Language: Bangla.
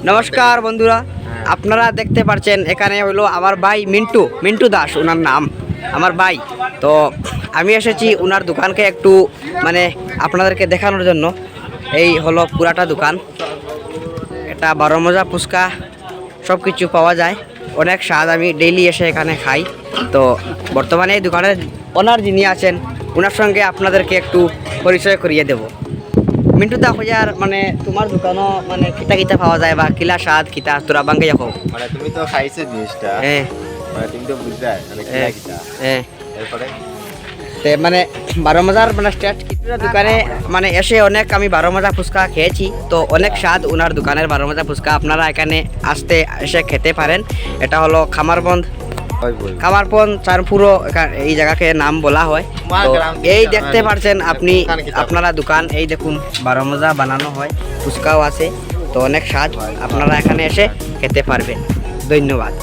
নমস্কার বন্ধুরা, আপনারা দেখতে পাচ্ছেন এখানে হলো আমার ভাই মিন্টু দাস ওনার নাম, আমার ভাই। তো আমি এসেছি ওনার দোকানকে একটু মানে আপনাদেরকে দেখানোর জন্য। এই হলো পুরাটা দোকান, এটা 12 মজা ফুচকা সব কিছু পাওয়া যায়, অনেক স্বাদ। আমি ডেইলি এসে এখানে খাই। তো বর্তমানে এই দোকানের ওনার যিনি আছেন ওনার সঙ্গে আপনাদেরকে একটু পরিচয় করিয়ে দেব। মিন্টু দা হইয়ার মানে তোমার দোকানও মানে কিতা কিতা পাওয়া যায় বা কিলা স্বাদ কিতা তোরা বাঙ্গে যাবো। মানে তুমি তো খাইছো জিনিসটা, হ্যাঁ মানে তুমি তো বুঝতে মানে হ্যাঁ কিটা হ্যাঁ। এরপরে তে মানে 12 মজার মানে স্টেট কিছুটা দোকানে মানে এসে অনেক আমি 12 মজা ফুচকা খেয়েছি। তো অনেক স্বাদ ওনার দোকানের 12 মজা ফুচকা, আপনারা এখানে আসতে এসে খেতে পারেন। এটা হলো খামারপন চারপুরো এই জায়গাকে নাম বলা হয়। তো এই দেখতে পাচ্ছেন আপনি আপনারা দোকান, এই দেখুন 12 মজা বানানো হয়, ফুচকাও আছে। তো অনেক স্বাদ, আপনারা এখানে এসে খেতে পারবেন। ধন্যবাদ।